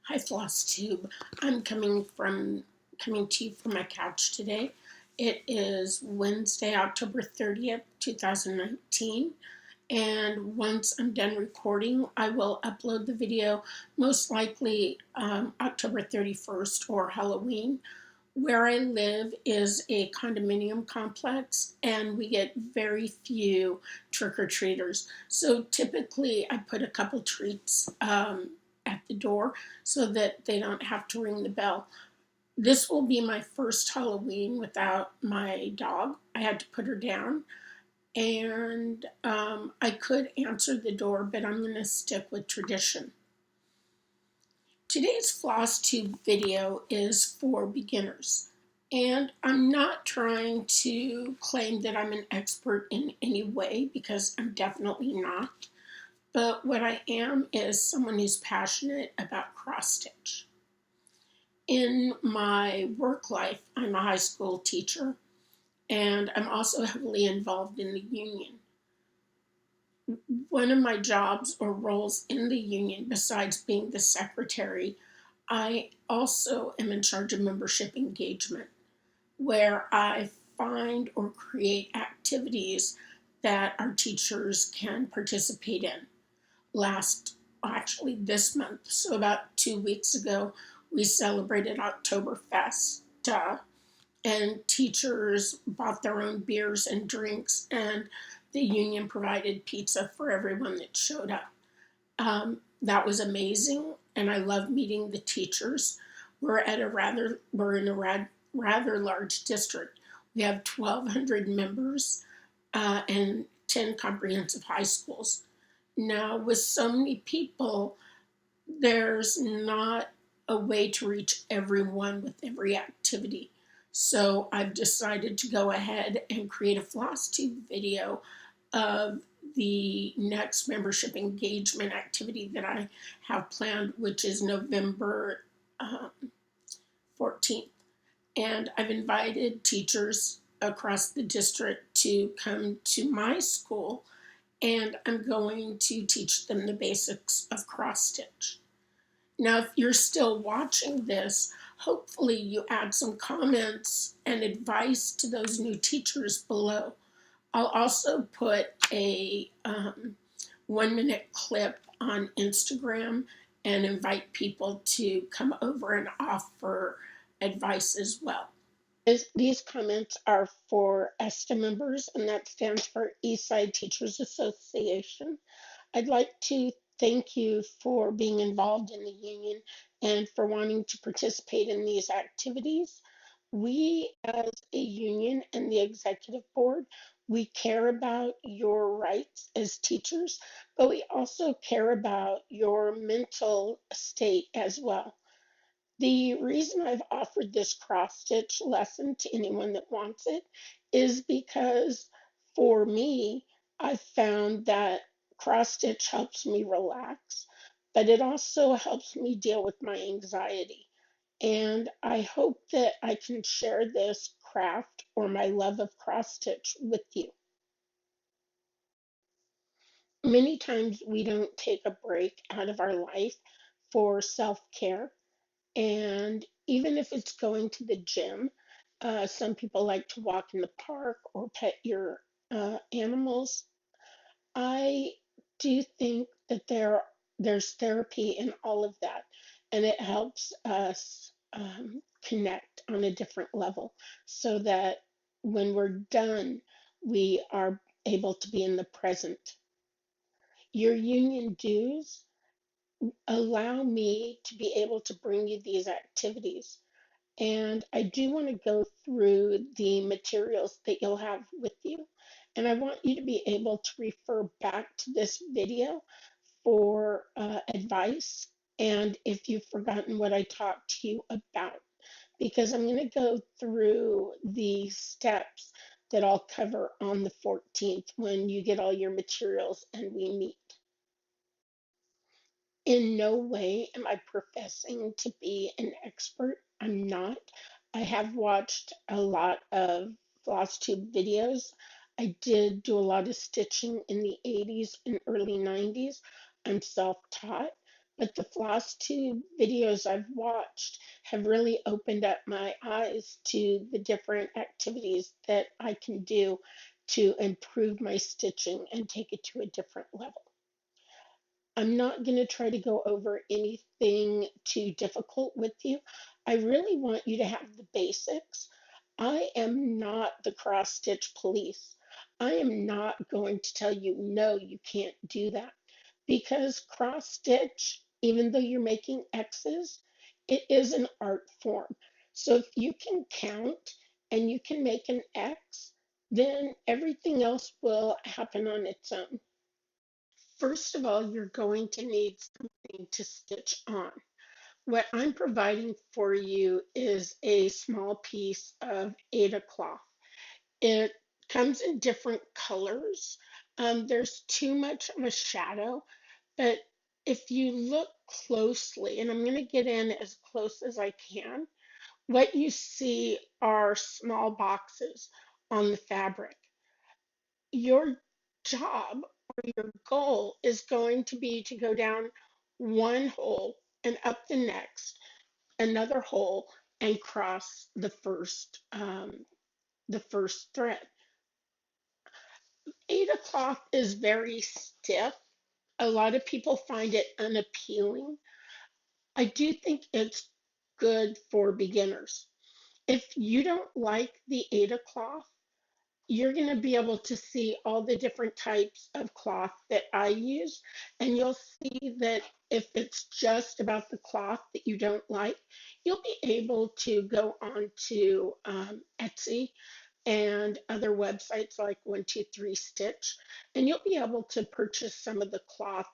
Hi, FlossTube. I'm coming to you from my couch today. It is Wednesday, October 30th, 2019. And once I'm done recording, I will upload the video, most likely October 31st or Halloween. Where I live is a condominium complex, and we get very few trick-or-treaters. So typically, I put a couple treats at the door so that they don't have to ring the bell. This will be my first Halloween without my dog. I had to put her down, and I could answer the door, but I'm going to stick with tradition. Today's FlossTube video is for beginners, and I'm not trying to claim that I'm an expert in any way because I'm definitely not, but what I am is someone who's passionate about cross stitch. In my work life, I'm a high school teacher, and I'm also heavily involved in the union. One of my jobs or roles in the union, besides being the secretary, I also am in charge of membership engagement, where I find or create activities that our teachers can participate in. This month, so about 2 weeks ago, we celebrated Oktoberfest, and teachers bought their own beers and drinks, and the union provided pizza for everyone that showed up. That was amazing, and I love meeting the teachers. We're in a rather large district. We have 1,200 members and 10 comprehensive high schools. Now, with so many people, there's not a way to reach everyone with every activity. So I've decided to go ahead and create a FlossTube video of the next membership engagement activity that I have planned, which is November 14th. And I've invited teachers across the district to come to my school, and I'm going to teach them the basics of cross stitch. Now, if you're still watching this, hopefully you add some comments and advice to those new teachers below. I'll also put a 1-minute clip on Instagram and invite people to come over and offer advice as well. These comments are for ESTA members, and that stands for Eastside Teachers Association. I'd like to thank you for being involved in the union and for wanting to participate in these activities. We, as a union and the executive board, we care about your rights as teachers, but we also care about your mental state as well. The reason I've offered this cross stitch lesson to anyone that wants it is because for me, I've found that cross stitch helps me relax, but it also helps me deal with my anxiety. And I hope that I can share this craft or my love of cross stitch with you. Many times we don't take a break out of our life for self-care. And even if it's going to the gym, some people like to walk in the park or pet your animals. I do think that there's therapy in all of that, and it helps us connect on a different level so that when we're done, we are able to be in the present. Your union dues allow me to be able to bring you these activities. And I do want to go through the materials that you'll have with you. And I want you to be able to refer back to this video for advice and if you've forgotten what I talked to you about, because I'm going to go through the steps that I'll cover on the 14th when you get all your materials and we meet. In no way am I professing to be an expert. I'm not. I have watched a lot of FlossTube videos. I did do a lot of stitching in the 80s and early 90s. I'm self-taught, But the FlossTube videos I've watched have really opened up my eyes to the different activities that I can do to improve my stitching and take it to a different level. I'm not going to try to go over anything too difficult with you. I really want you to have the basics. I am not the cross stitch police. I am not going to tell you, no, you can't do that. Because cross stitch, even though you're making X's, it is an art form. So if you can count and you can make an X, then everything else will happen on its own. First of all, you're going to need something to stitch on. What I'm providing for you is a small piece of Aida cloth. It comes in different colors. There's too much of a shadow, but if you look closely, and I'm going to get in as close as I can, what you see are small boxes on the fabric. Your job or your goal is going to be to go down one hole and up the next, another hole, and cross the first thread. Aida cloth is very stiff. A lot of people find it unappealing. I do think it's good for beginners. If you don't like the Aida cloth, you're going to be able to see all the different types of cloth that I use, and you'll see that if it's just about the cloth that you don't like, you'll be able to go on to Etsy and other websites like 123 Stitch, and you'll be able to purchase some of the cloth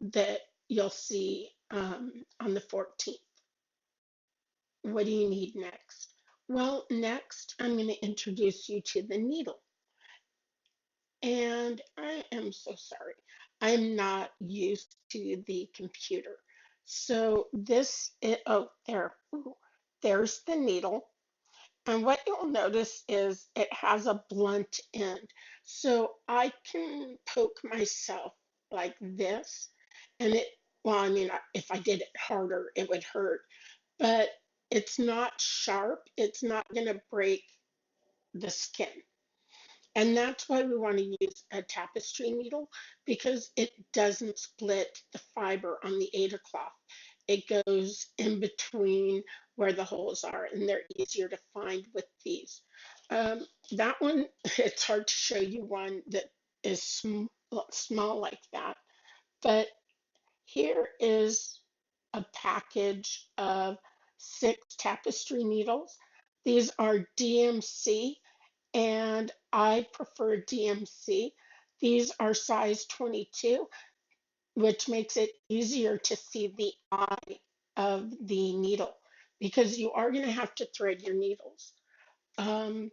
that you'll see on the 14th. What do you need next? Well, next I'm going to introduce you to the needle. And I am so sorry. I'm not used to the computer. So oh, there, ooh, there's the needle. And what you'll notice is it has a blunt end. So I can poke myself like this. And well, I mean, if I did it harder, it would hurt. But it's not sharp. It's not going to break the skin. And that's why we want to use a tapestry needle because it doesn't split the fiber on the Aida cloth. It goes in between where the holes are, and they're easier to find with these. That one, it's hard to show you one that is small like that. But here is a package of 6 tapestry needles. These are DMC and I prefer DMC. These are size 22, which makes it easier to see the eye of the needle because you are going to have to thread your needles. Um,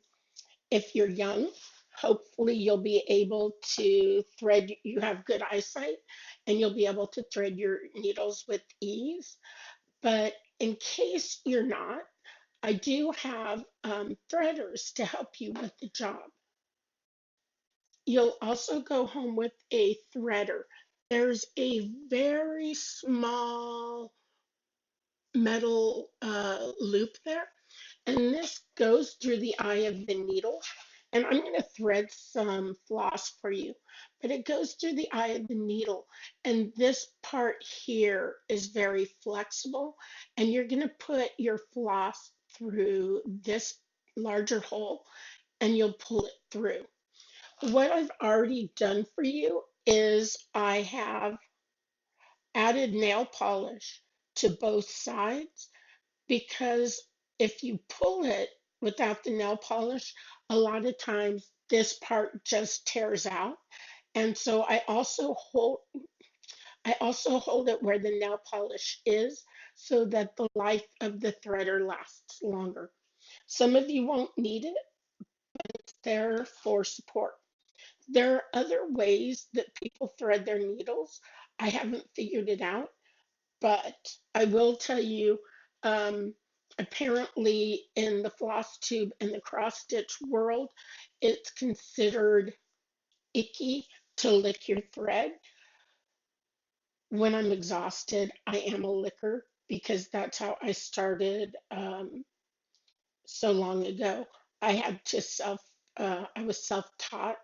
if you're young, hopefully you'll be able to thread, you have good eyesight, and you'll be able to thread your needles with ease. But in case you're not, I do have threaders to help you with the job. You'll also go home with a threader. There's a very small metal loop there, and this goes through the eye of the needle. And I'm going to thread some floss for you, but it goes through the eye of the needle. And this part here is very flexible, and you're going to put your floss through this larger hole, and you'll pull it through. What I've already done for you is I have added nail polish to both sides because if you pull it without the nail polish, a lot of times this part just tears out. And so I also hold it where the nail polish is so that the life of the threader lasts longer. Some of you won't need it, it's there for support. There are other ways that people thread their needles. I haven't figured it out, but I will tell you, um, apparently in the floss tube and the cross stitch world, it's considered icky to lick your thread. When I'm exhausted, I am a licker because that's how I started so long ago. I had to I was self-taught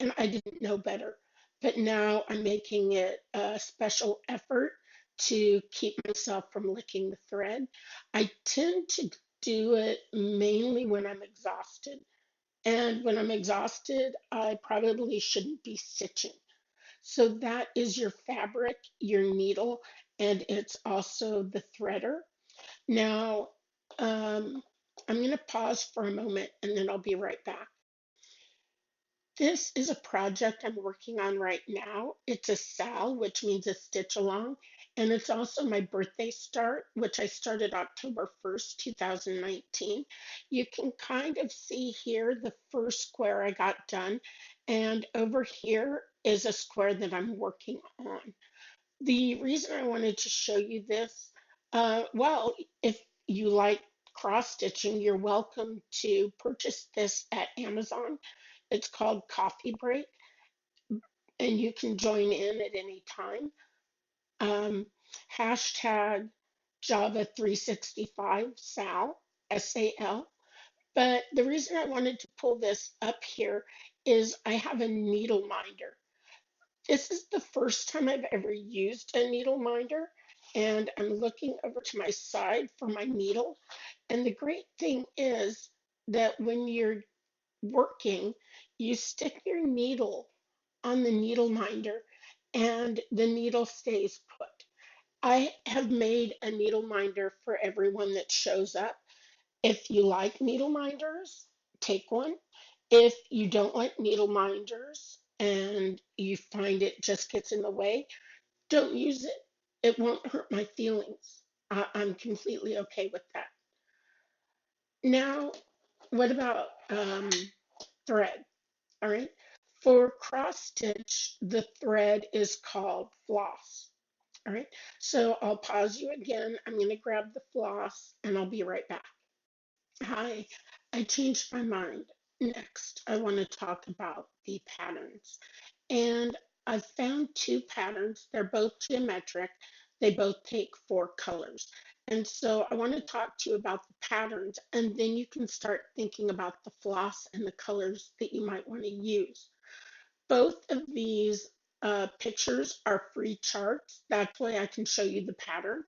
and I didn't know better. But now I'm making it a special effort to keep myself from licking the thread. I tend to do it mainly when I'm exhausted. And when I'm exhausted, I probably shouldn't be stitching. So that is your fabric, your needle, and it's also the threader. Now, I'm going to pause for a moment and then I'll be right back. This is a project I'm working on right now. It's a SAL, which means a stitch along, and it's also my birthday start, which I started October 1st, 2019. You can kind of see here the first square I got done, and over here is a square that I'm working on. The reason I wanted to show you this, well, if you like cross stitching, you're welcome to purchase this at Amazon. It's called Coffee Break, and you can join in at any time. Um, hashtag Java 365 Sal, SAL. But the reason I wanted to pull this up here is I have a needle minder. This is the first time I've ever used a needle minder, and I'm looking over to my side for my needle. And the great thing is that when you're working, you stick your needle on the needle minder and the needle stays put. I have made a needle minder for everyone that shows up. If you like needle minders, take one. If you don't like needle minders and you find it just gets in the way, don't use it. It won't hurt my feelings. I'm completely okay with that. Now, what about thread? All right. For cross stitch, the thread is called floss. All right. So I'll pause you again. I'm going to grab the floss and I'll be right back. Hi, I changed my mind. Next, I want to talk about the patterns. And I've found two patterns. They're both geometric. They both take four colors. And so I want to talk to you about the patterns, and then you can start thinking about the floss and the colors that you might want to use. Both of these pictures are free charts. That way I can show you the pattern.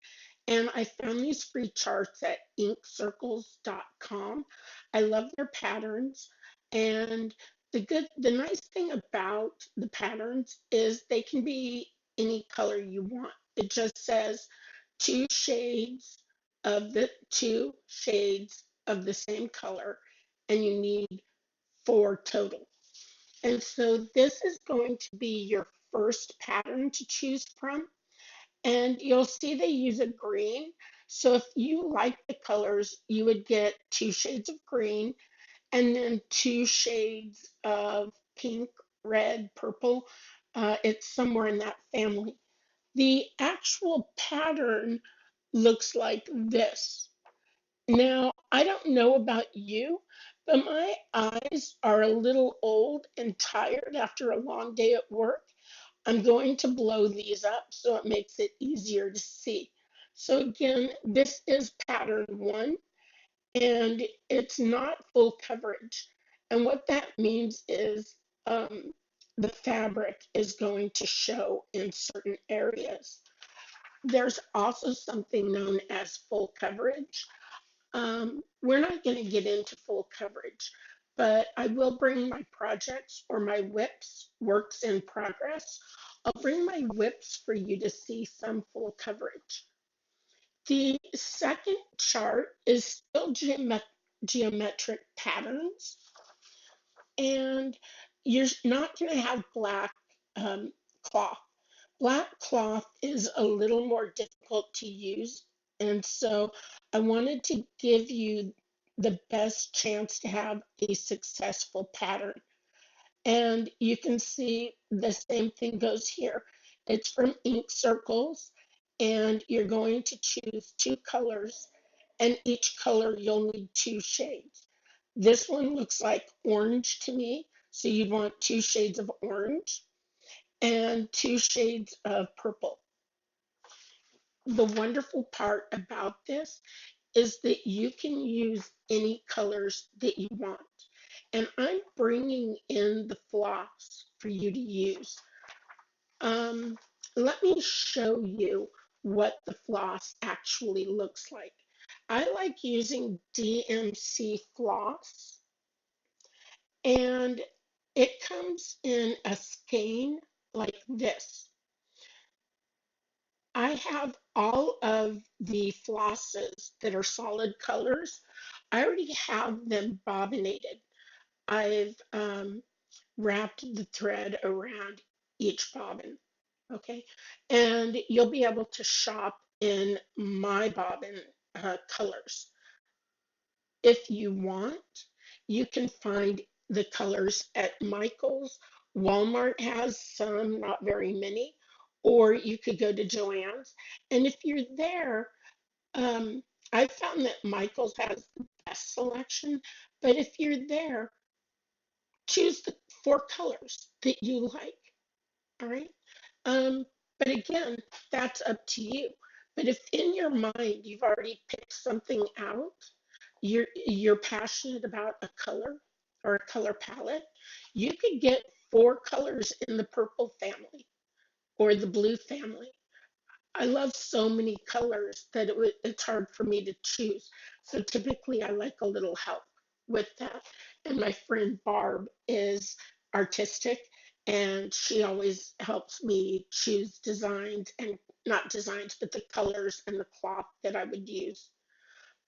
And I found these free charts at inkcircles.com. I love their patterns. And the nice thing about the patterns is they can be any color you want. It just says two shades of the same color, and you need four total. And so this is going to be your first pattern to choose from. And you'll see they use a green. So if you like the colors, you would get two shades of green and then two shades of pink, red, purple. It's somewhere in that family. The actual pattern looks like this. Now, I don't know about you, but my eyes are a little old and tired after a long day at work. I'm going to blow these up so it makes it easier to see. So again, this is pattern one, and it's not full coverage. And what that means is the fabric is going to show in certain areas. There's also something known as full coverage. We're not going to get into full coverage, but I will bring my projects or my whips, works in progress. I'll bring my whips for you to see some full coverage. The second chart is still geometric patterns, and you're not going to have black cloth. Black cloth is a little more difficult to use, and so I wanted to give you the best chance to have a successful pattern. And you can see the same thing goes here. It's from Ink Circles, and you're going to choose two colors, and each color you'll need two shades. This one looks like orange to me, so you'd want two shades of orange and two shades of purple. The wonderful part about this is that you can use any colors that you want. And I'm bringing in the floss for you to use. Um, Let me show you what the floss actually looks like. I like using DMC floss, and it comes in a skein like this. I have all of the flosses that are solid colors. I already have them bobbinated. I've wrapped the thread around each bobbin. Okay, and you'll be able to shop in my bobbin colors. If you want, you can find the colors at Michael's. Walmart has some, not very many, or you could go to Joann's. And if you're there, I found that Michael's has the best selection, but if you're there, choose the four colors that you like. All right. Um, but again, that's up to you. But if in your mind you've already picked something out, you're passionate about a color or a color palette, you could get four colors in the purple family or the blue family. I love so many colors that it's hard for me to choose. So typically I like a little help with that. And my friend Barb is artistic and she always helps me choose designs and not designs, but the colors and the cloth that I would use.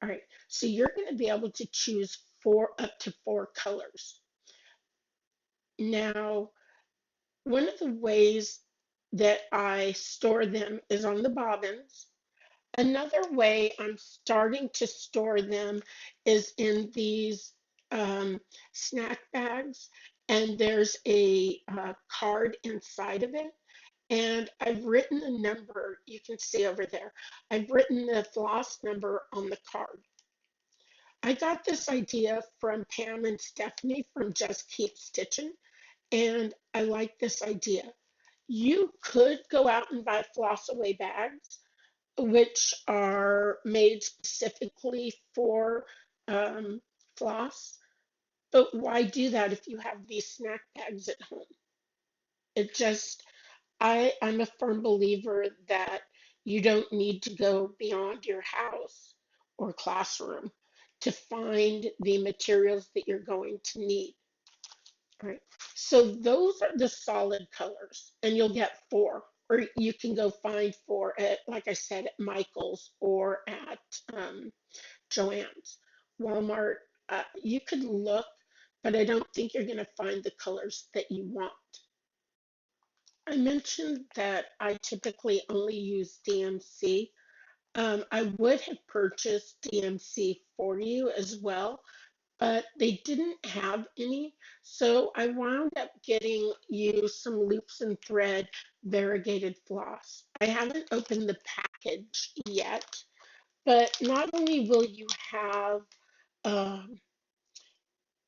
All right, so you're going to be able to choose up to four colors. Now, one of the ways that I store them is on the bobbins. Another way I'm starting to store them is in these snack bags, and there's a card inside of it. And I've written a number, you can see over there. I've written the floss number on the card. I got this idea from Pam and Stephanie from Just Keep Stitching, and I like this idea. You could go out and buy floss away bags, which are made specifically for floss. But why do that if you have these snack bags at home? It just, I'm a firm believer that you don't need to go beyond your house or classroom to find the materials that you're going to need. All right. So those are the solid colors, and you'll get four, or you can go find four at, like I said, at Michael's or at Joann's. Walmart, you could look, but I don't think you're going to find the colors that you want. I mentioned that I typically only use DMC. I would have purchased DMC for you as well, but they didn't have any. So I wound up getting you some loops and thread variegated floss. I haven't opened the package yet, but not only will you have um,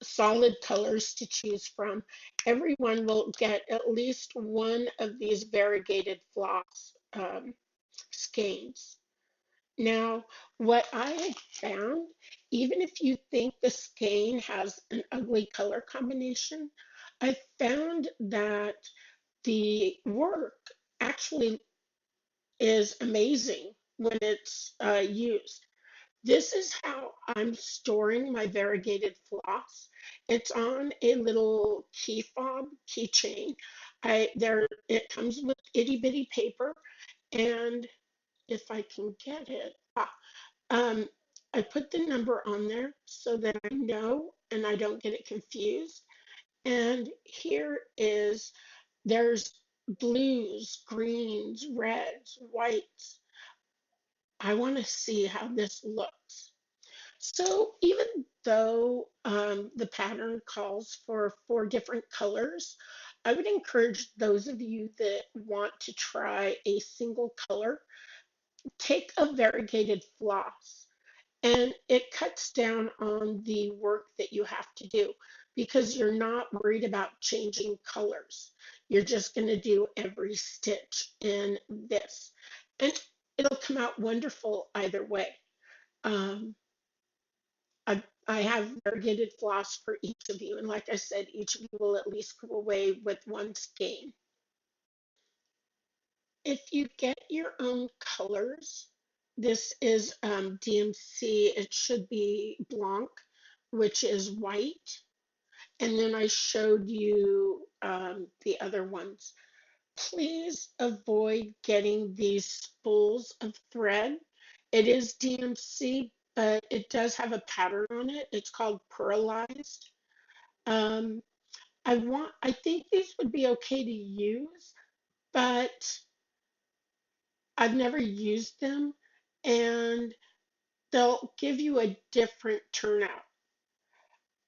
solid colors to choose from, everyone will get at least one of these variegated floss skeins. Now, what I have found, even if you think the skein has an ugly color combination, I found that the work actually is amazing when it's used. This is how I'm storing my variegated floss. It's on a little key fob keychain. It comes with itty bitty paper, and if I can get it, um, I put the number on there so that I know and I don't get it confused. And here is, there's blues, greens, reds, whites. I want to see how this looks. So even though the pattern calls for four different colors, I would encourage those of you that want to try a single color, take a variegated floss. And it cuts down on the work that you have to do because you're not worried about changing colors. You're just going to do every stitch in this. And it'll come out wonderful either way. Um, I have variegated floss for each of you, and like I said, each of you will at least go away with one skein. If you get your own colors, this is DMC. It should be Blanc, which is white. And then I showed you the other ones. Please avoid getting these spools of thread. It is DMC, but it does have a pattern on it. It's called pearlized. Um, I think these would be okay to use, but I've never used them, and they'll give you a different turnout.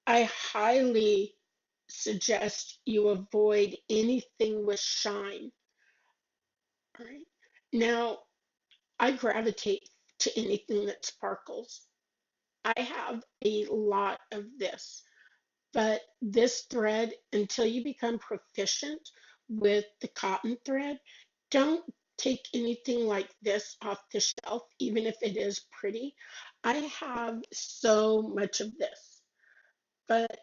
I highly suggest you avoid anything with shine. All right. Now, I gravitate to anything that sparkles. I have a lot of this, but this thread, until you become proficient with the cotton thread, don't take anything like this off the shelf, even if it is pretty. I have so much of this, but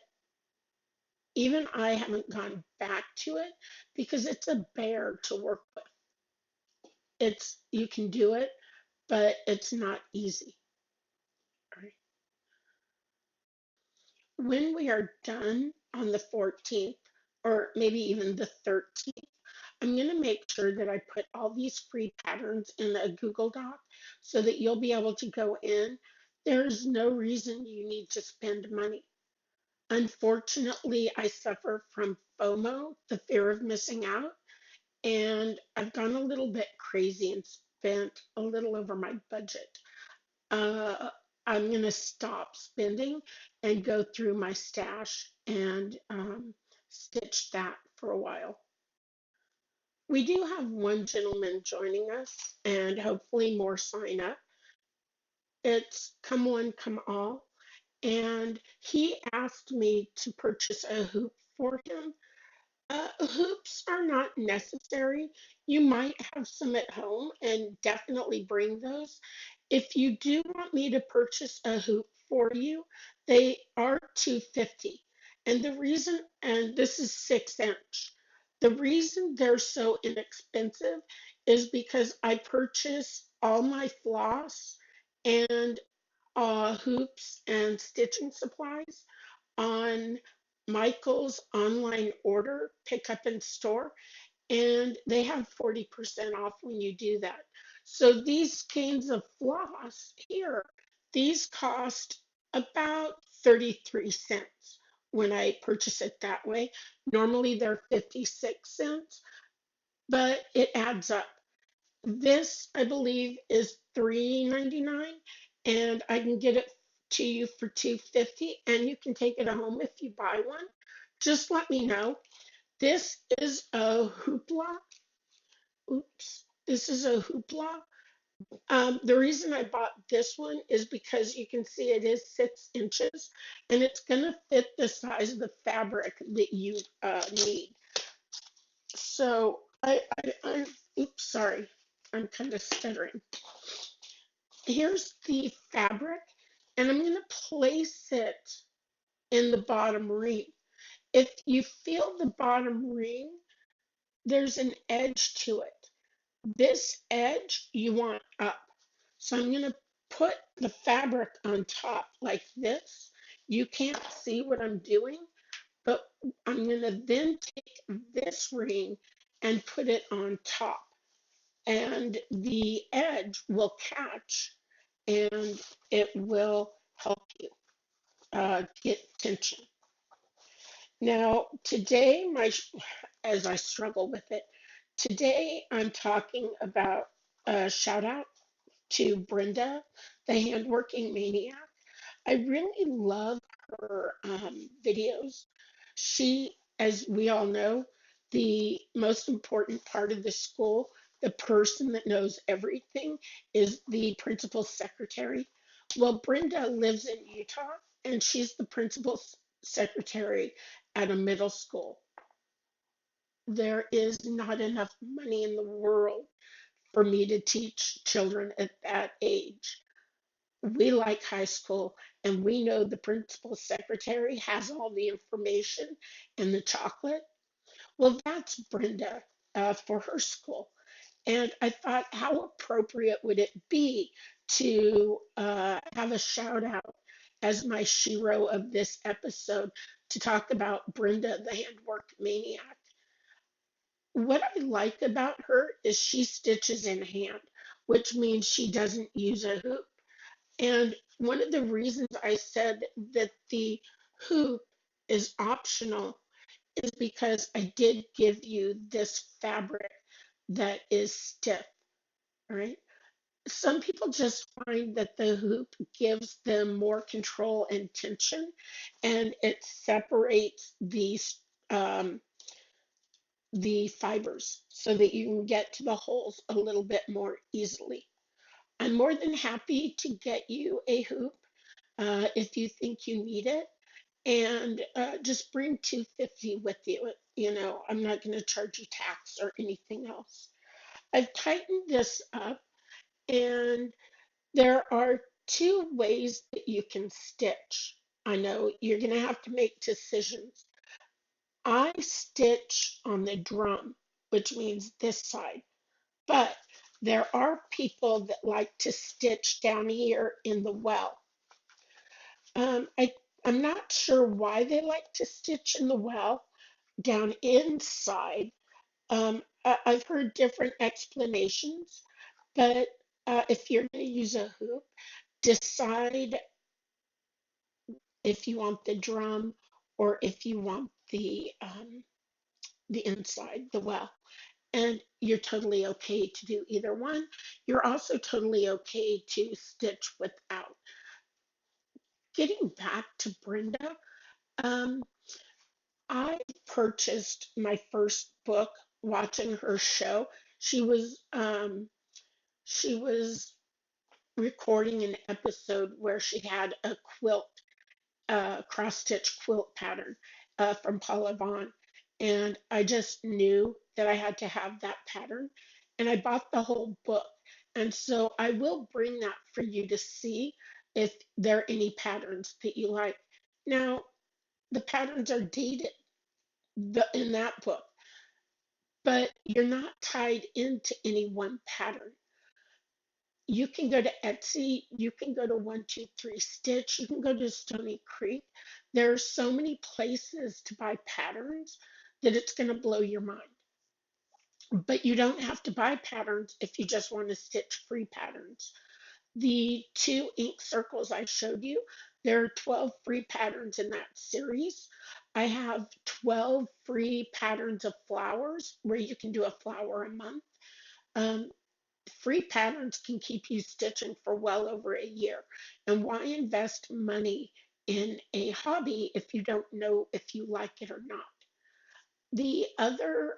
even I haven't gone back to it because it's a bear to work with. It's you can do it, but it's not easy. Right? When we are done on the 14th, or maybe even the 13th, I'm going to make sure that I put all these free patterns in a Google Doc so that you'll be able to go in. There's no reason you need to spend money. Unfortunately, I suffer from FOMO, the fear of missing out, and I've gone a little bit crazy and spent a little over my budget. Uh, I'm going to stop spending and go through my stash and stitch that for a while. We do have one gentleman joining us and hopefully more sign up. It's come one, come all. And he asked me to purchase a hoop for him. Hoops are not necessary. You might have some at home and definitely bring those. If you do want me to purchase a hoop for you, they are 250. And the reason, and this is 6 inch, the reason they're so inexpensive is because I purchase all my floss and hoops and stitching supplies on Michael's online order, pick up in store, and they have 40% off when you do that. So these skeins of floss here, these cost about 33 cents when I purchase it that way. Normally they're 56 cents, but it adds up. This, I believe, is $3.99, and I can get it to you for $2.50, and you can take it home if you buy one. Just let me know. This is a hoopla. Oops. This is a hoopla. The reason I bought this one is because you can see it is 6 inches, and it's going to fit the size of the fabric that you need. So oops, sorry, I'm kind of stuttering. Here's the fabric, and I'm going to place it in the bottom ring. If you feel the bottom ring, there's an edge to it. This edge you want up. So I'm going to put the fabric on top like this. You can't see what I'm doing, but I'm going to then take this ring and put it on top. And the edge will catch and it will help you get tension. Now, today, as I struggle with it, today I'm talking about a shout out to Brenda, the handworking maniac. I really love her videos. She, as we all know, the most important part of the school, the person that knows everything, is the principal's secretary. Well, Brenda lives in Utah, and she's the principal's secretary at a middle school. There is not enough money in the world for me to teach children at that age. We like high school, and we know the principal secretary has all the information and the chocolate. Well, that's Brenda for her school. And I thought, how appropriate would it be to have a shout out as my shero of this episode to talk about Brenda, the handwork maniac. What I like about her is she stitches in hand, which means she doesn't use a hoop. And one of the reasons I said that the hoop is optional is because I did give you this fabric that is stiff, right? Some people just find that the hoop gives them more control and tension, and it separates um, the fibers so that you can get to the holes a little bit more easily. I'm more than happy to get you a hoop if you think you need it, and just bring 250 with you. You know, I'm not going to charge you tax or anything else. I've tightened this up, and there are two ways that you can stitch. I know you're going to have to make decisions. I stitch on the drum, which means this side, but there are people that like to stitch down here in the well. Um, I, I'm not sure why they like to stitch in the well down inside. I've heard different explanations, but if you're going to use a hoop, decide if you want the drum or if you want the inside, the well. And you're totally okay to do either one. You're also totally okay to stitch without. Getting back to Brenda, um, I purchased my first book watching her show. She was she was recording an episode where she had a quilt cross stitch quilt pattern from Paula Vaughn. And I just knew that I had to have that pattern. And I bought the whole book. And so I will bring that for you to see if there are any patterns that you like. Now, the patterns are dated in that book, but you're not tied into any one pattern. You can go to Etsy, you can go to 123 Stitch, you can go to Stony Creek. There are so many places to buy patterns that it's going to blow your mind. But you don't have to buy patterns if you just want to stitch free patterns. The two ink circles I showed you, there are 12 free patterns in that series. I have 12 free patterns of flowers where you can do a flower a month. Um, Free patterns can keep you stitching for well over a year. And why invest money in a hobby if you don't know if you like it or not? The other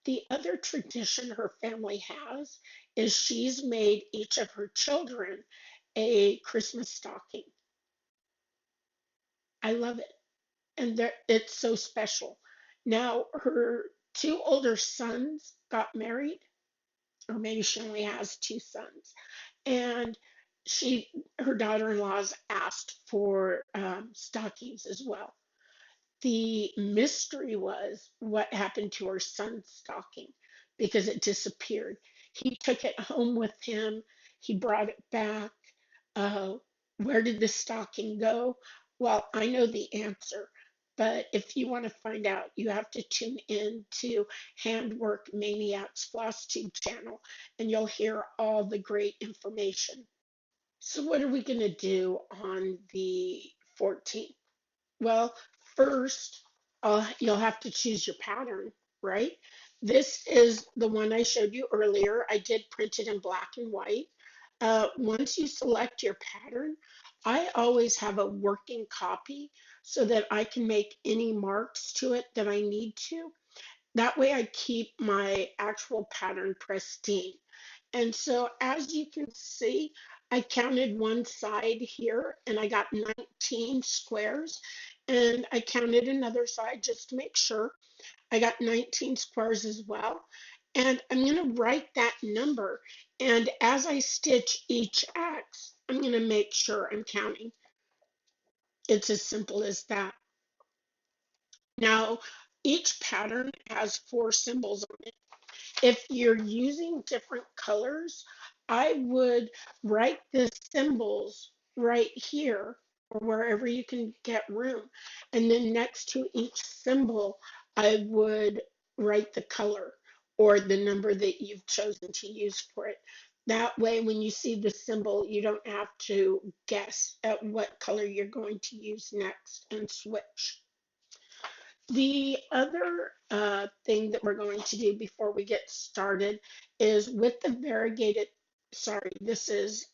the other tradition her family has is she's made each of her children a Christmas stocking. I love it, and it's so special. Now her two older sons got married, or maybe she only has two sons, and she her daughter-in-laws asked for stockings as well. The mystery was what happened to her son's stocking because it disappeared. He took it home with him, he brought it back. uh, where did the stocking go? Well, I know the answer, but if you want to find out, you have to tune in to Handwork Maniacs FlossTube channel, and you'll hear all the great information. So what are we going to do on the 14th? Well, first, you'll have to choose your pattern, right? This is the one I showed you earlier. I did print it in black and white. Once you select your pattern, I always have a working copy so that I can make any marks to it that I need to. That way I keep my actual pattern pristine. And so as you can see, I counted one side here and I got 19 squares. And I counted another side just to make sure. I got 19 squares as well. And I'm going to write that number. And as I stitch each X, I'm going to make sure I'm counting. It's as simple as that. Now, each pattern has 4 symbols on it. If you're using different colors, I would write the symbols right here or wherever you can get room. And then next to each symbol, I would write the color or the number that you've chosen to use for it. That way, when you see the symbol, you don't have to guess at what color you're going to use next and switch. The other thing that we're going to do before we get started is with the variegated, sorry, this is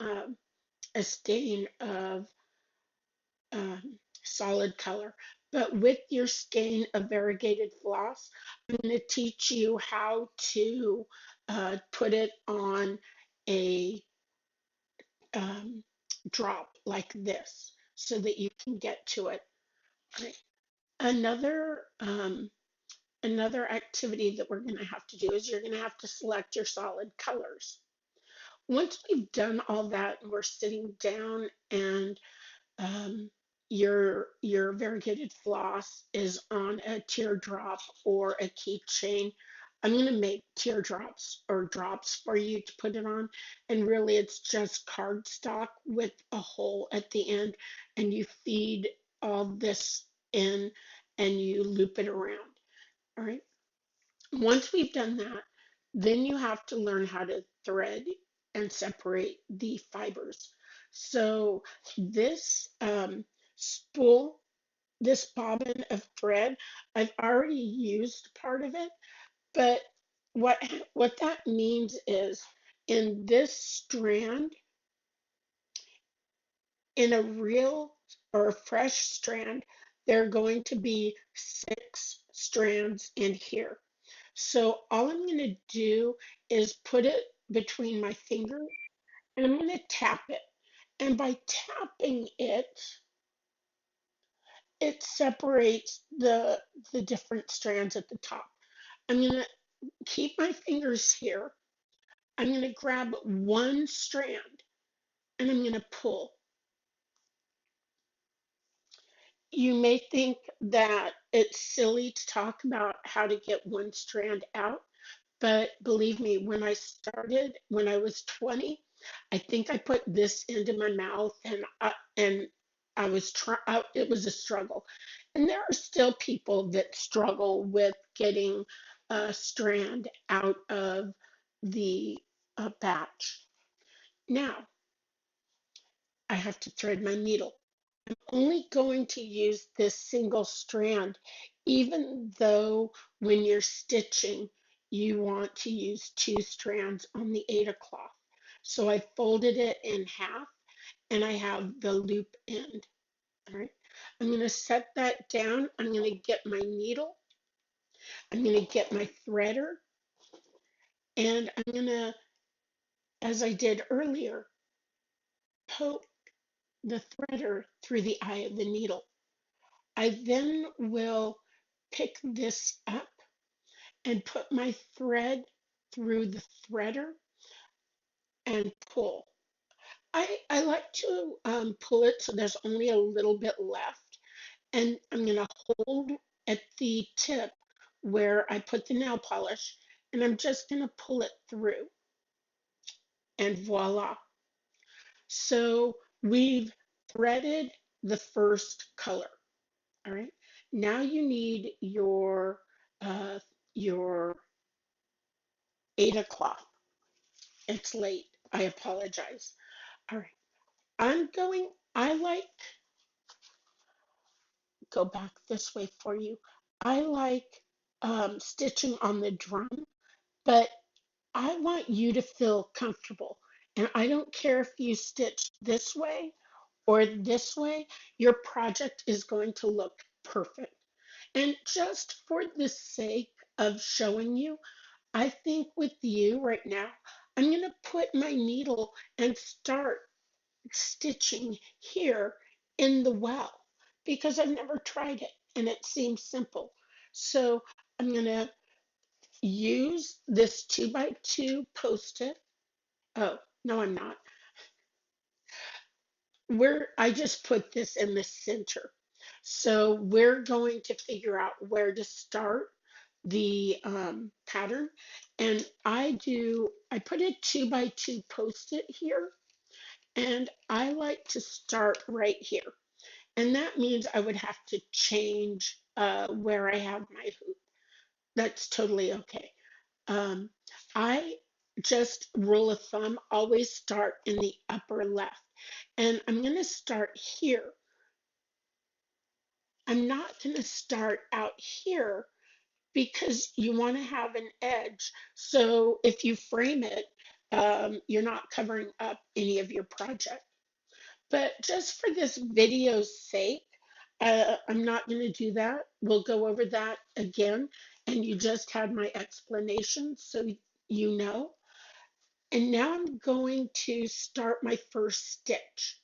a stain of solid color, but with your skein of variegated floss, I'm going to teach you how to put it on a um, drop like this so that you can get to it. Right. Another Another activity that we're going to have to do is you're going to have to select your solid colors. Once we've done all that and we're sitting down and um, your variegated floss is on a teardrop or a keychain, I'm going to make teardrops or drops for you to put it on. And really, it's just cardstock with a hole at the end, and you feed all this in and you loop it around. All right. Once we've done that, then you have to learn how to thread and separate the fibers. So this spool, this bobbin of thread, I've already used part of it, but what what that means is in this strand, in a real or a fresh strand, there are going to be 6 strands in here. So all I'm going to do is put it between my fingers and I'm going to tap it. And by tapping it, it separates the different strands at the top. I'm going to keep my fingers here. I'm going to grab one strand and I'm going to pull. You may think that it's silly to talk about how to get one strand out. But believe me, when I started, when I was 20, I think I put this into my mouth and I was trying, it was a struggle. And there are still people that struggle with getting a strand out of the batch. Now, I have to thread my needle. Only going to use this single strand, even though when you're stitching, you want to use 2 strands on the Aida cloth. So I folded it in half and I have the loop end. All right. I'm going to set that down. I'm going to get my needle. I'm going to get my threader and I'm going to, as I did earlier, poke the threader through the eye of the needle. I then will pick this up and put my thread through the threader and pull. I like to pull it so there's only a little bit left. And I'm going to hold at the tip where I put the nail polish and I'm just going to pull it through and voila. So we've threaded the first color. All right. Now you need uh, your 8 o'clock. It's late. I apologize. All right. I like, go back this way for you. I like stitching on the drum, but I want you to feel comfortable. And I don't care if you stitch this way or this way, your project is going to look perfect. And just for the sake of showing you, I think with you right now, I'm going to put my needle and start stitching here in the well because I've never tried it and it seems simple. So I'm going to use this 2x2 post-it. Oh, no, I'm not. I just put this in the center. So we're going to figure out where to start the pattern. And I put a 2x2 post-it here, and I like to start right here. And that means I would have to change where I have my hoop. That's totally okay. Um, I just rule of thumb, always start in the upper left. And I'm going to start here. I'm not going to start out here because you want to have an edge. So if you frame it, you're not covering up any of your project. But just for this video's sake, I'm not going to do that. We'll go over that again. And you just had my explanation, so you know. And now I'm going to start my first stitch.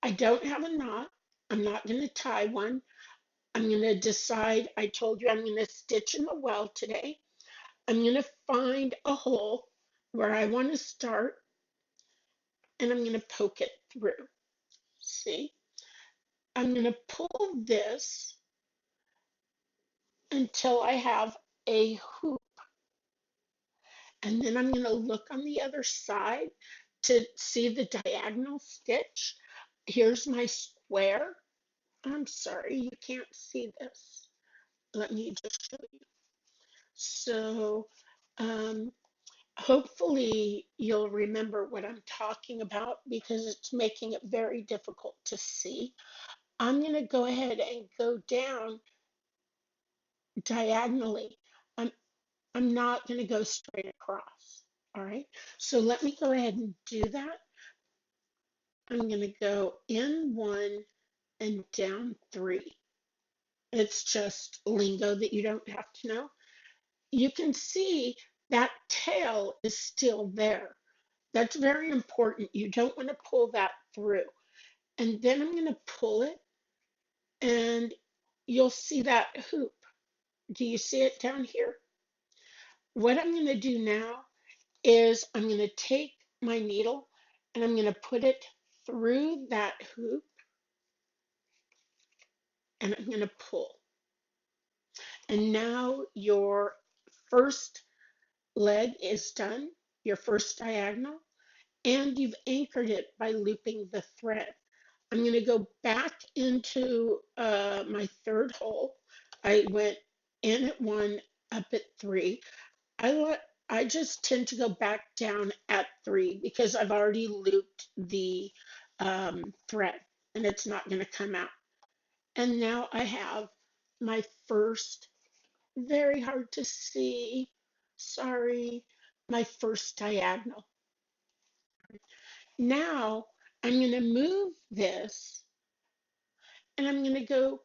I don't have a knot. I'm not going to tie one. I'm going to decide, I told you I'm going to stitch in the well today. I'm going to find a hole where I want to start, and I'm going to poke it through. See? I'm going to pull this until I have a hoop. And then I'm going to look on the other side to see the diagonal stitch. Here's my square. I'm sorry, you can't see this. Let me just show you. So um, hopefully you'll remember what I'm talking about because it's making it very difficult to see. I'm going to go ahead and go down diagonally. I'm, I'm not going to go straight across. All right. So let me go ahead and do that. I'm going to go in one and down three. It's just lingo that you don't have to know. You can see that tail is still there. That's very important. You don't want to pull that through. And then I'm going to pull it, and you'll see that hoop. Do you see it down here? What I'm going to do now is I'm going to take my needle and I'm going to put it through that hoop, and I'm going to pull. And now your first leg is done, your first diagonal, and you've anchored it by looping the thread. I'm going to go back into my third hole. I went in at one, up at three. I just tend to go back down at three because I've already looped the thread and it's not going to come out. And now I have my first, very hard to see, sorry, my first diagonal. Now I'm going to move this and I'm going to go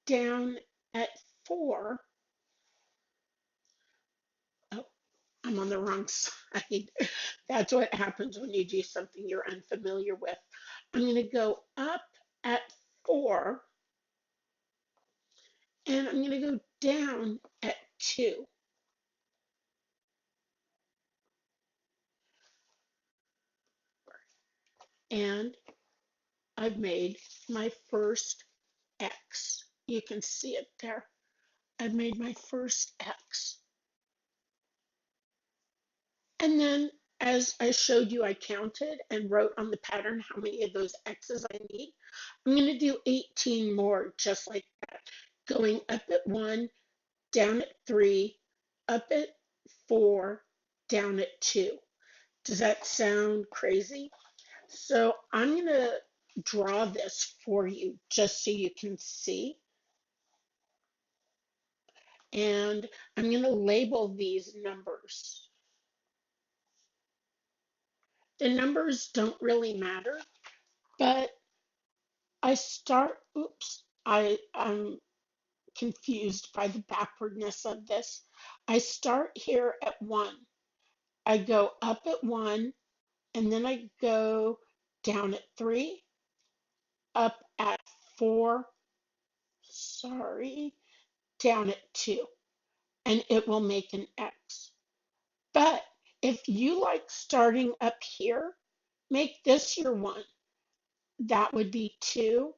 down at four. Oh, I'm on the wrong side. That's what happens when you do something you're unfamiliar with. I'm going to go up at four and I'm going to go down at two. And I've made my first X. You can see it there. I've made my first X. And then as I showed you, I counted and wrote on the pattern how many of those X's I need. I'm going to do 18 more just like that, going up at one, down at three, up at four, down at two. Does that sound crazy? So I'm going to draw this for you just so you can see. And I'm going to label these numbers. The numbers don't really matter, but I'm confused by the backwardness of this. I start here at one. I go up at one, and then I go down at three, up at four, sorry, down at two. and it will make an X. But if you like starting up here, make this your one. That would be two,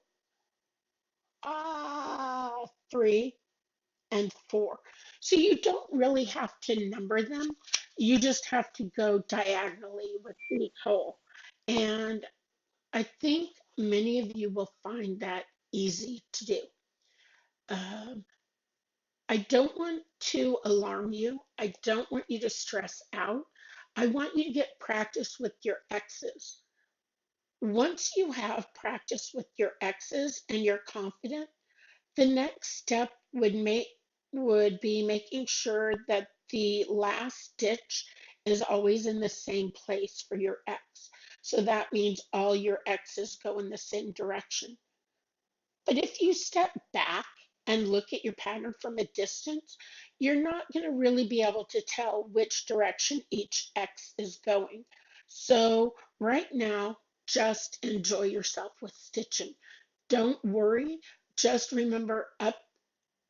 3, and 4. So you don't really have to number them. You just have to go diagonally with each hole. And I think many of you will find that easy to do. Um, I don't want to alarm you. I don't want you to stress out. I want you to get practice with your X's. Once you have practice with your X's and you're confident, the next step would be making sure that the last stitch is always in the same place for your X. So that means all your X's go in the same direction. But if you step back and look at your pattern from a distance, you're not going to really be able to tell which direction each X is going. So right now, just enjoy yourself with stitching. Don't worry. Just remember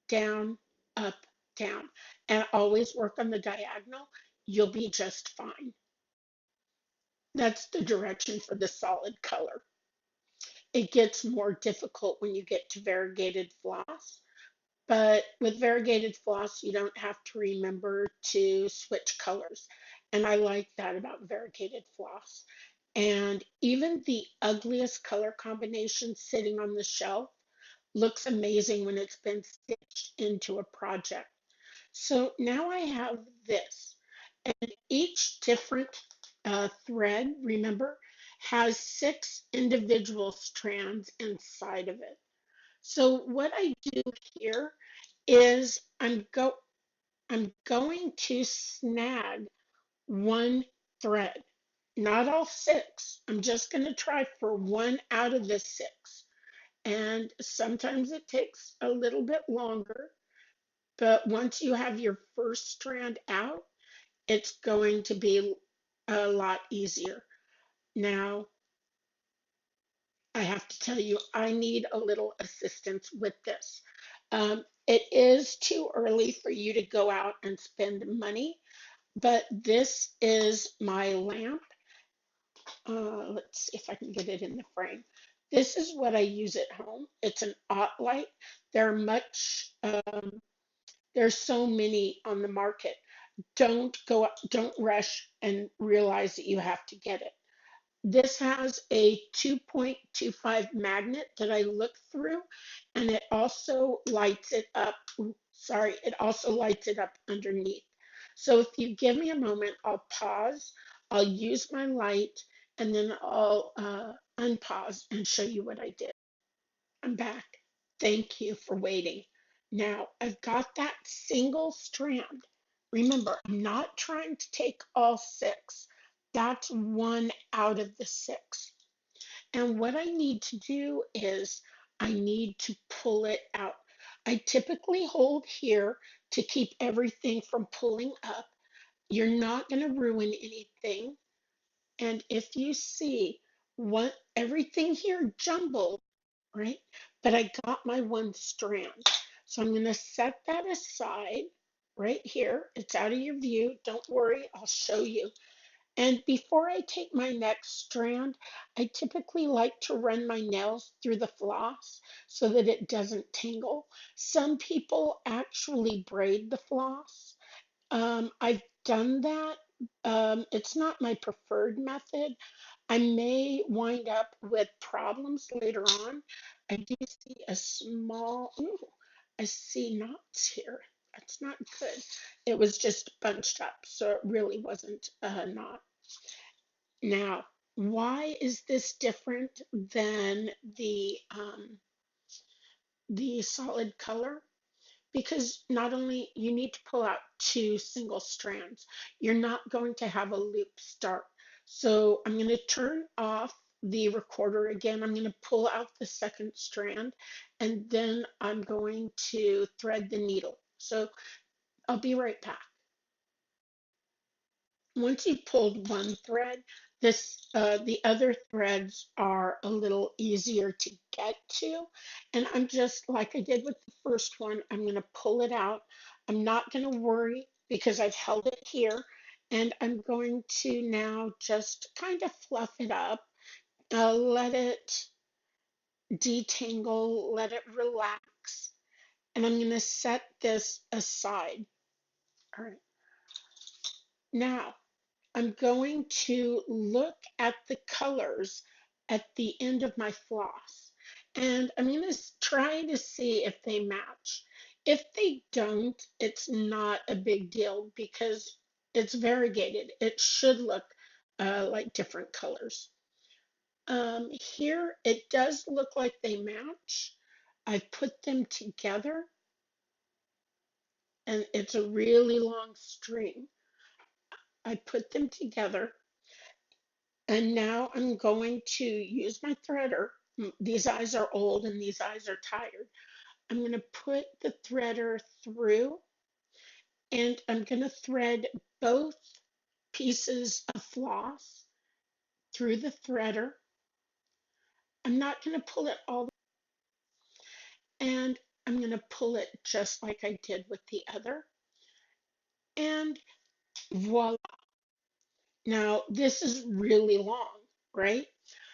down, up, down, and always work on the diagonal. You'll be just fine. That's the direction for the solid color. It gets more difficult when you get to variegated floss, but with variegated floss, you don't have to remember to switch colors. And I like that about variegated floss. And even the ugliest color combination sitting on the shelf looks amazing when it's been stitched into a project. So now I have this, and each different thread, remember, has 6 individual strands inside of it. So what I do here is I'm going to snag one thread, not all 6. I'm just going to try for one out of the 6. And sometimes it takes a little bit longer, but once you have your first strand out, it's going to be a lot easier. Now, I have to tell you, I need a little assistance with this. It is too early for you to go out and spend money, but this is my lamp. Let's see if I can get it in the frame. This is what I use at home. It's an light. They're much, there's so many on the market. Don't rush and realize that you have to get it. This has a 2.25 magnet that I look through, and it also lights it up. Sorry, it also lights it up underneath. So if you give me a moment, I'll pause, I'll use my light, and then I'll unpause and show you what I did. I'm back. Thank you for waiting. Now I've got that single strand. Remember, I'm not trying to take all 6. That's one out of the 6. And what I need to do is I need to pull it out. I typically hold here to keep everything from pulling up. You're not going to ruin anything. And if you see what everything here jumbled, right? But I got my one strand. So I'm going to set that aside right here. It's out of your view. Don't worry, I'll show you. And before I take my next strand, I typically like to run my nails through the floss so that it doesn't tangle. Some people actually braid the floss. I've done that. It's not my preferred method. I may wind up with problems later on. I do see a small, ooh, I see knots here. That's not good. It was just bunched up, so it really wasn't a knot. Now, why is this different than the solid color? Because not only you need to pull out 2 single strands, you're not going to have a loop start. So I'm going to turn off the recorder again. I'm going to pull out the second strand, and then I'm going to thread the needle. So I'll be right back. Once you've pulled one thread, the other threads are a little easier to get to. And I'm just like I did with the first one, I'm going to pull it out. I'm not going to worry because I've held it here. And I'm going to now just kind of fluff it up, let it detangle, let it relax. And I'm going to set this aside. All right. Now, I'm going to look at the colors at the end of my floss. And I'm going to try to see if they match. If they don't, it's not a big deal because it's variegated. It should look like different colors. Here, it does look like they match. I've put them together, and it's a really long string. I put them together. And now I'm going to use my threader. These eyes are old and these eyes are tired. I'm going to put the threader through and I'm going to thread both pieces of floss through the threader. I'm not going to pull it all and I'm going to pull it just like I did with the other. And voila. Now, this is really long, right?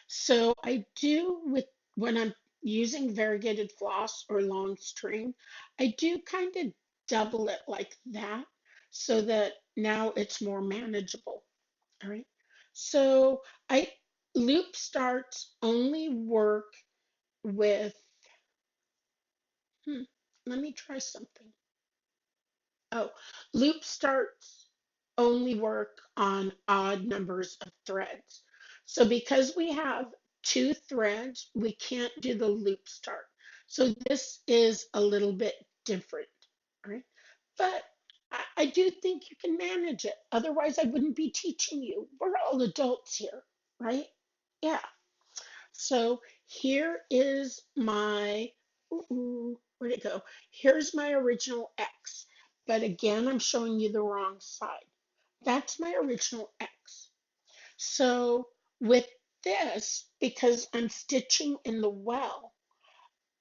So I do with when I'm using variegated floss or long string, I do kind of double it like that so that now it's more manageable. All right. So I loop starts only work with, hmm, let me try something. Oh, loop starts only work on odd numbers of threads. So because we have two threads, we can't do the loop start. So this is a little bit different, right? But I do think you can manage it. Otherwise, I wouldn't be teaching you. We're all adults here, right? Yeah. So here is my, where'd it go? Here's my original X. But again, I'm showing you the wrong side. That's my original X. So with this, because I'm stitching in the well,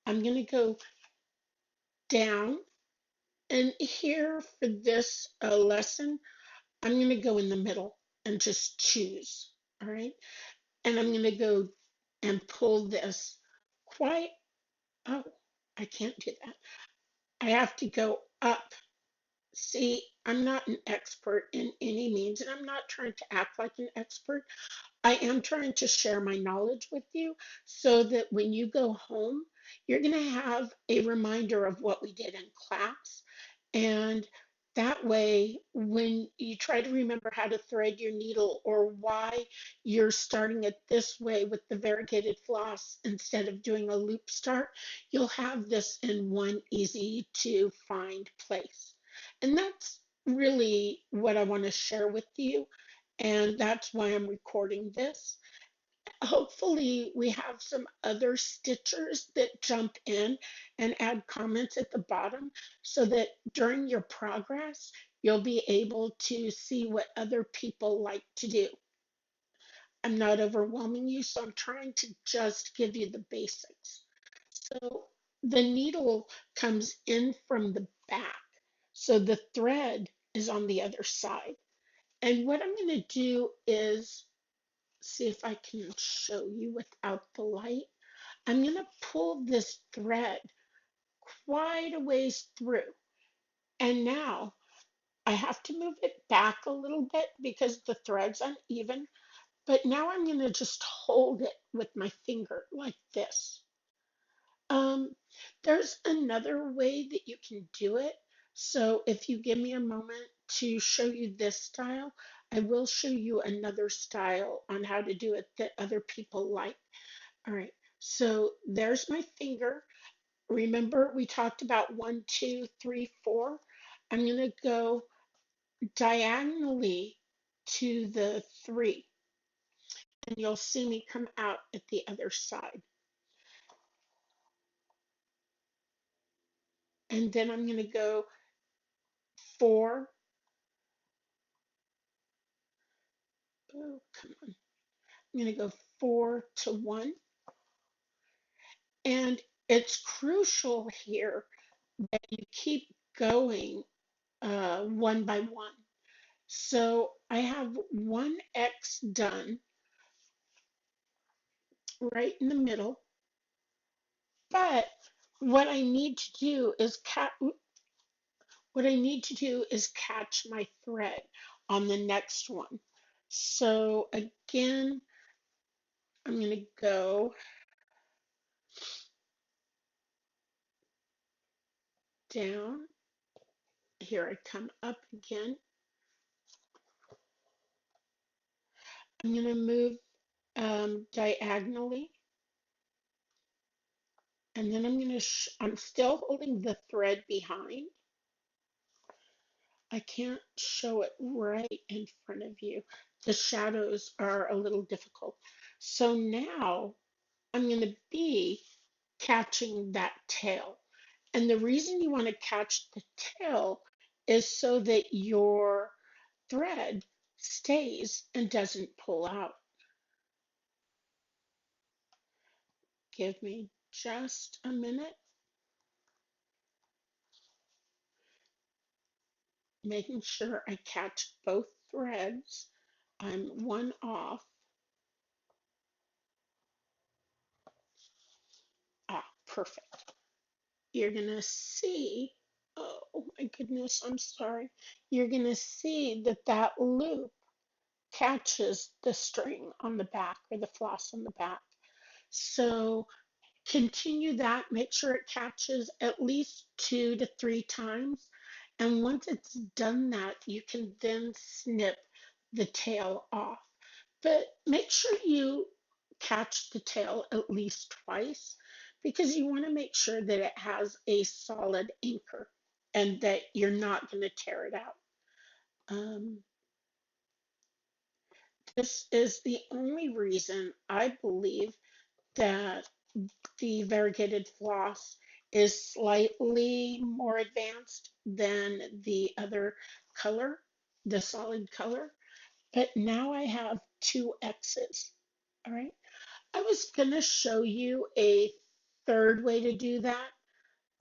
I'm going to go down. And here for this lesson, I'm going to go in the middle and just choose. All right. And I'm going to go and pull this quite. Oh, I can't do that. I have to go up. See, I'm not an expert in any means, and I'm not trying to act like an expert. I am trying to share my knowledge with you so that when you go home, you're going to have a reminder of what we did in class. And that way, when you try to remember how to thread your needle or why you're starting it this way with the variegated floss instead of doing a loop start, you'll have this in one easy to find place. And that's really what I want to share with you. And that's why I'm recording this. Hopefully, we have some other stitchers that jump in and add comments at the bottom so that during your progress, you'll be able to see what other people like to do. I'm not overwhelming you, so I'm trying to just give you the basics. So the needle comes in from the back, so the thread is on the other side. And what I'm going to do is see if I can show you without the light. I'm going to pull this thread quite a ways through. And now I have to move it back a little bit because the thread's uneven. But now I'm going to just hold it with my finger like this. Um, there's another way that you can do it. So if you give me a moment to show you this style, I will show you another style on how to do it that other people like. All right, so there's my finger. Remember, we talked about 1, 2, 3, 4. I'm going to go diagonally to the 3, and you'll see me come out at the other side. And then I'm going to go 4. Oh, come on. I'm going to go 4 to 1. And it's crucial here that you keep going one by one. So I have one X done right in the middle, but what I need to do is catch my thread on the next one. So again, I'm going to go down. Here I come up again. I'm going to move diagonally, and then I'm still holding the thread behind. I can't show it right in front of you. The shadows are a little difficult. So now I'm going to be catching that tail. And the reason you want to catch the tail is so that your thread stays and doesn't pull out. Give me just a minute, making sure I catch both threads. I'm one off. Ah, perfect. You're gonna see, oh my goodness, I'm sorry. You're gonna see that that loop catches the string on the back or the floss on the back. So continue that, make sure it catches at least 2 to 3 times. And once it's done that, you can then snip the tail off. But make sure you catch the tail at least twice because you want to make sure that it has a solid anchor and that you're not going to tear it out. Um, this is the only reason I believe that the variegated floss is slightly more advanced than the other color, the solid color. But now I have 2 X's. All right. I was going to show you a third way to do that.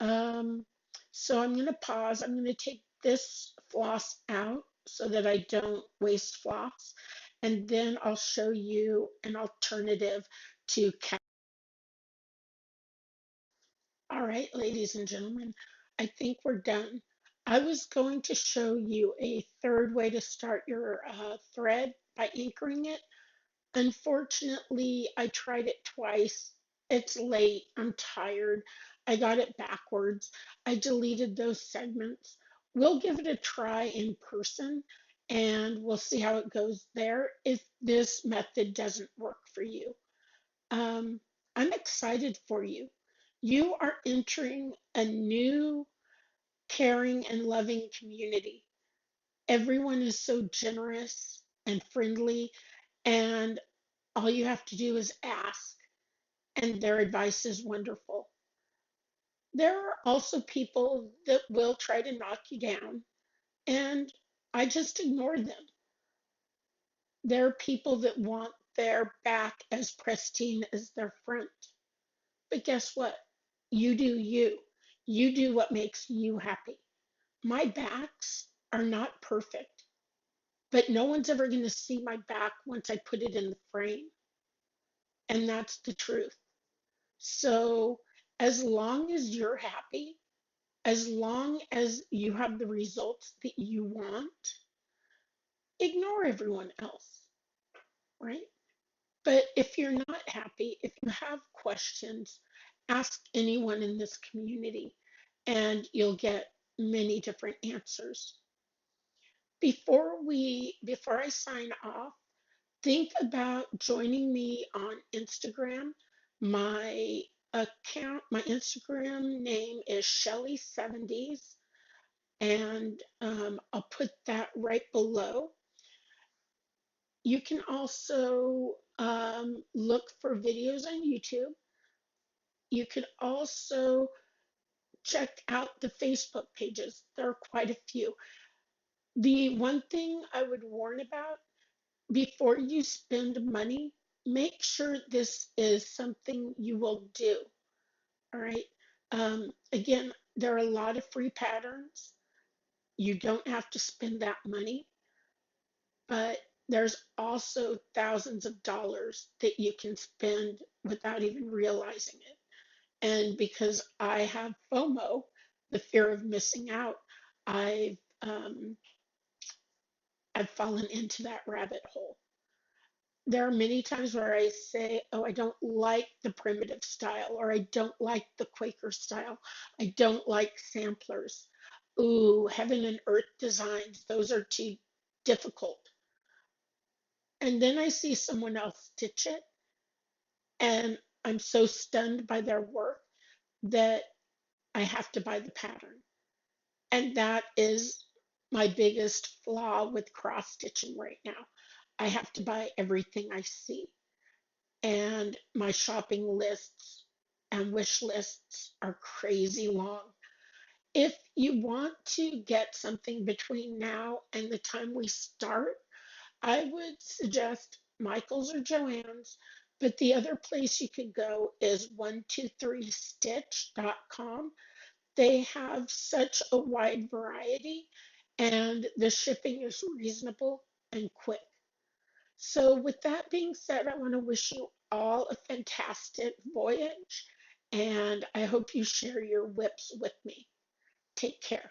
Um, so I'm going to pause. I'm going to take this floss out so that I don't waste floss. And then I'll show you an alternative to cat. All right, ladies and gentlemen, I think we're done. I was going to show you a third way to start your thread by anchoring it. Unfortunately, I tried it twice. It's late. I'm tired. I got it backwards. I deleted those segments. We'll give it a try in person and we'll see how it goes there if this method doesn't work for you. Um, I'm excited for you. You are entering a new caring and loving community. Everyone is so generous and friendly, and all you have to do is ask, and their advice is wonderful. There are also people that will try to knock you down, and I just ignore them. There are people that want their back as pristine as their front. But guess what? You do you. You do what makes you happy. My backs are not perfect, but no one's ever going to see my back once I put it in the frame. And that's the truth. So, as long as you're happy, as long as you have the results that you want, ignore everyone else, right? But if you're not happy, if you have questions, ask anyone in this community and you'll get many different answers. Before I sign off, think about joining me on Instagram. My my Instagram name is Shelly70s, and I'll put that right below. You can also look for videos on YouTube. You could also check out the Facebook pages. There are quite a few. The one thing I would warn about before you spend money, make sure this is something you will do. All right. Again, there are a lot of free patterns. You don't have to spend that money, but there's also thousands of dollars that you can spend without even realizing it. And because I have FOMO, the fear of missing out, I've um, I've fallen into that rabbit hole. There are many times where I say, "Oh, I don't like the primitive style," or "I don't like the Quaker style. I don't like samplers. Ooh, heaven and earth designs, those are too difficult." And then I see someone else stitch it, and I'm so stunned by their work that I have to buy the pattern. And that is my biggest flaw with cross stitching right now. I have to buy everything I see. And my shopping lists and wish lists are crazy long. If you want to get something between now and the time we start, I would suggest Michael's or Joann's, but the other place you could go is 123stitch.com. They have such a wide variety, and the shipping is reasonable and quick. So, with that being said, I want to wish you all a fantastic voyage, and I hope you share your whips with me. Take care.